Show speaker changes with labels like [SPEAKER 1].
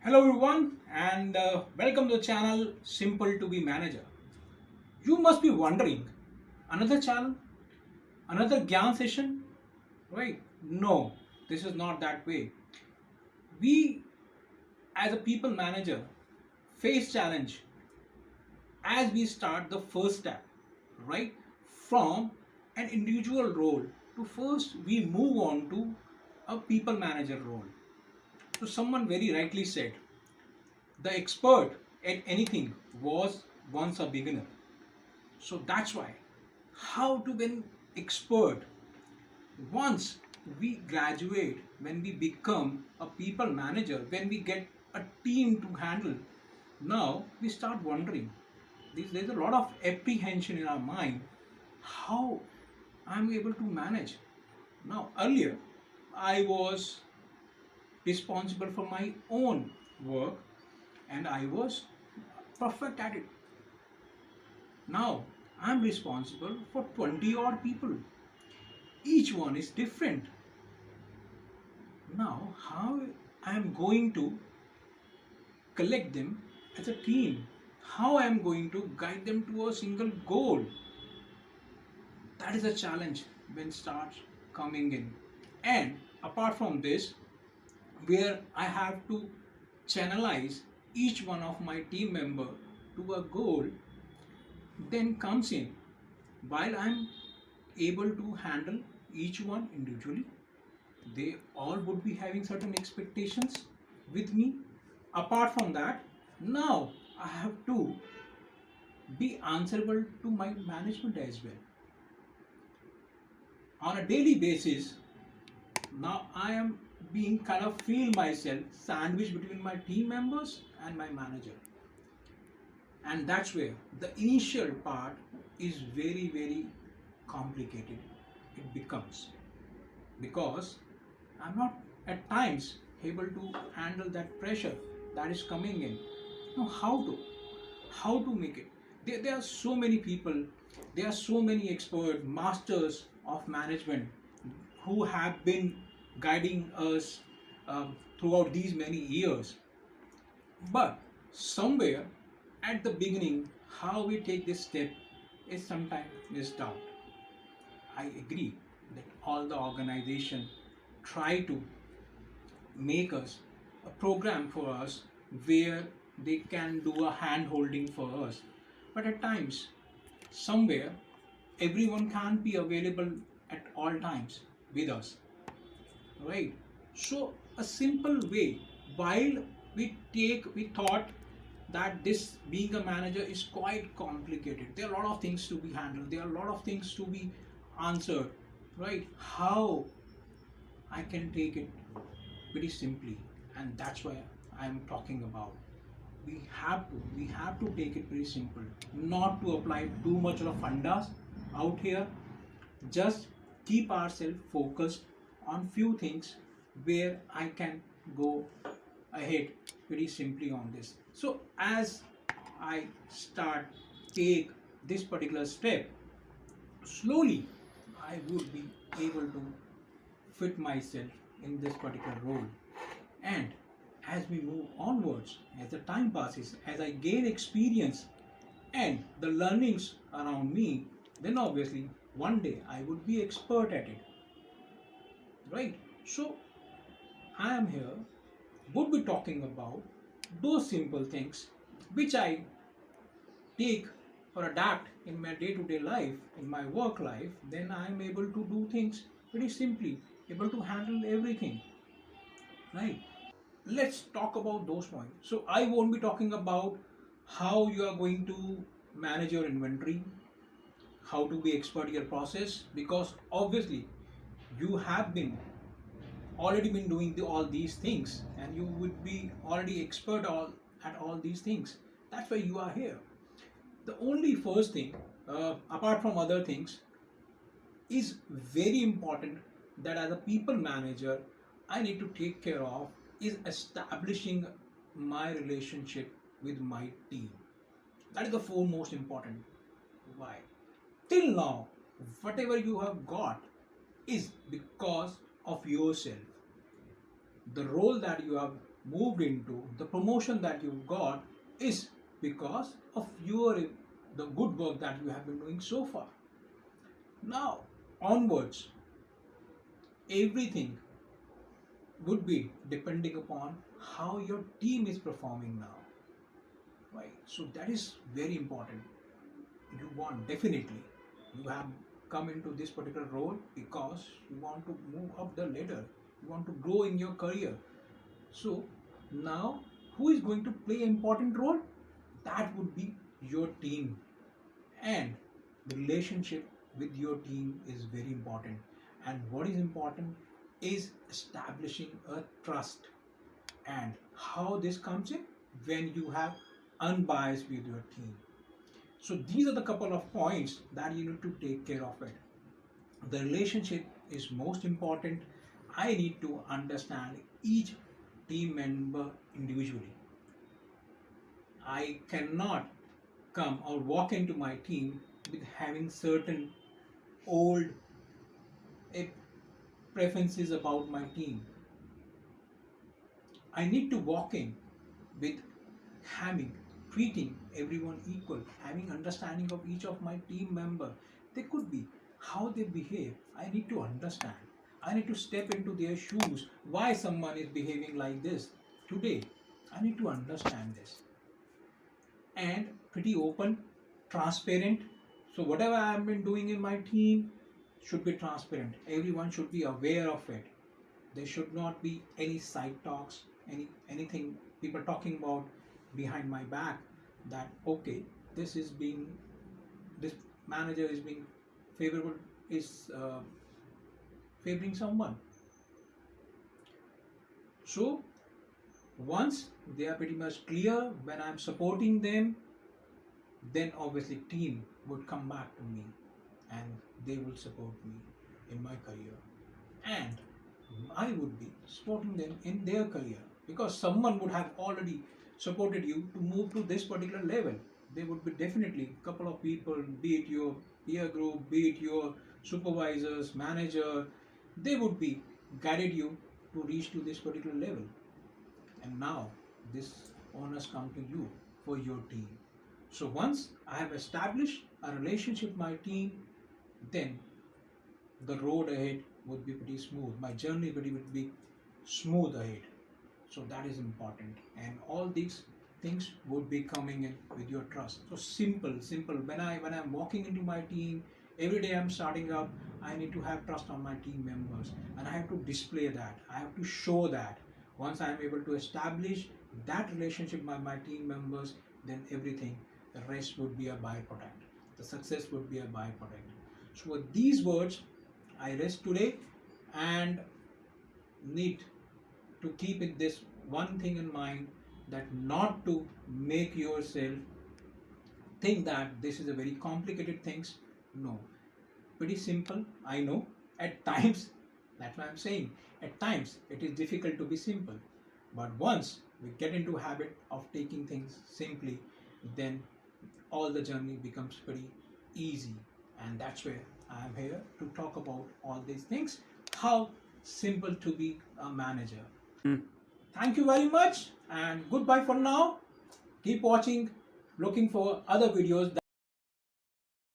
[SPEAKER 1] Hello everyone and welcome to the channel Simple to be Manager. You must be wondering, another channel, another Gyan session, right? No, this is not that way. We as a people manager face challenge as we start the first step, right? From an individual role to first we move on to a people manager role. So someone very rightly said, the expert at anything was once a beginner. So that's why how to be an expert once we graduate, when we become a people manager, when we get a team to handle, now we start wondering. There's a lot of apprehension in our mind. How I'm able to manage. Now earlier I was responsible for my own work and I was perfect at it. Now I'm responsible for 20 odd people. Each one is different. Now, how I am going to collect them as a team? How I am going to guide them to a single goal? That is a challenge when starts coming in. And apart from this, where I have to channelize each one of my team member to a goal, then comes in while I'm able to handle each one individually, they all would be having certain expectations with me. Apart from that, now I have to be answerable to my management as well. On a daily basis, now I am being kind of feel myself sandwiched between my team members and my manager. And that's where the initial part is very complicated. It becomes because I'm not at times able to handle that pressure that is coming in. Now, how to make it? There are so many people, there are so many experts, masters of management who have been guiding us throughout these many years. But somewhere at the beginning, how we take this step is sometimes missed out. I agree that all the organization try to make us a program for us where they can do a hand holding for us, but at times somewhere everyone can't be available at all times with us, right? So a simple way, while we thought that this being a manager is quite complicated, there are a lot of things to be handled, there are a lot of things to be answered, right? How I can take it pretty simply, and that's why I am talking about. We have to take it pretty simple, not to apply too much of fundas out here. Just keep ourselves focused on few things where I can go ahead pretty simply on this. So as I start take this particular step, slowly I would be able to fit myself in this particular role. And as we move onwards, as the time passes, as I gain experience and the learnings around me, then obviously one day I would be expert at it, right? So I am here, would be talking about those simple things which I take or adapt in my day-to-day life, in my work life. Then I am able to do things pretty simply, able to handle everything, right? Let's talk about those points. So I won't be talking about how you are going to manage your inventory, how to be expert in your process, because obviously you have been already been doing all these things and you would be already expert at all these things. That's why you are here. The only first thing, apart from other things, is very important that as a people manager I need to take care of is establishing my relationship with my team. That is the foremost important. Why? Till now, whatever you have got is because of yourself. The role that you have moved into, the promotion that you got is because of the good work that you have been doing so far. Now onwards, everything would be depending upon how your team is performing now, right? So that is very important. You want, definitely, you have come into this particular role because you want to move up the ladder, you want to grow in your career. So now, who is going to play an important role? That would be your team. And the relationship with your team is very important. And what is important is establishing a trust. And how this comes in? When you have unbiased with your team. So these are the couple of points that you need to take care of it. The relationship is most important. I need to understand each team member individually. I cannot come or walk into my team with having certain old eh, preferences about my team. I need to walk in with having treating everyone equal, having understanding of each of my team member. They could be how they behave. I need to understand. I need to step into their shoes. Why someone is behaving like this today? I need to understand this. And pretty open, transparent. So whatever I have been doing in my team should be transparent. Everyone should be aware of it. There should not be any side talks, anything people talking about behind my back, that okay, this is being this manager is being favorable, is favoring someone. So once they are pretty much clear when I'm supporting them, then obviously team would come back to me and they will support me in my career, and I would be supporting them in their career, because someone would have already supported you to move to this particular level. There would be definitely a couple of people, be it your peer group, be it your supervisors, manager, they would be guided you to reach to this particular level. And now this honors come to you for your team. So once I have established a relationship with my team, then the road ahead would be pretty smooth. My journey would be smooth ahead. So that is important. And all these things would be coming in with your trust. So simple. When I'm walking into my team, every day I'm starting up, I need to have trust on my team members. And I have to display that. I have to show that. Once I'm able to establish that relationship with my team members, then everything, the rest would be a byproduct. The success would be a byproduct. So with these words, I rest today, and need to keep it this one thing in mind, that not to make yourself think that this is a very complicated things. No, pretty simple. I know at times, that's why I'm saying, at times it is difficult to be simple, but once we get into habit of taking things simply, then all the journey becomes pretty easy. And that's where I am here to talk about all these things, how simple to be a manager. Thank you very much, and goodbye for now. Keep watching, looking for other videos.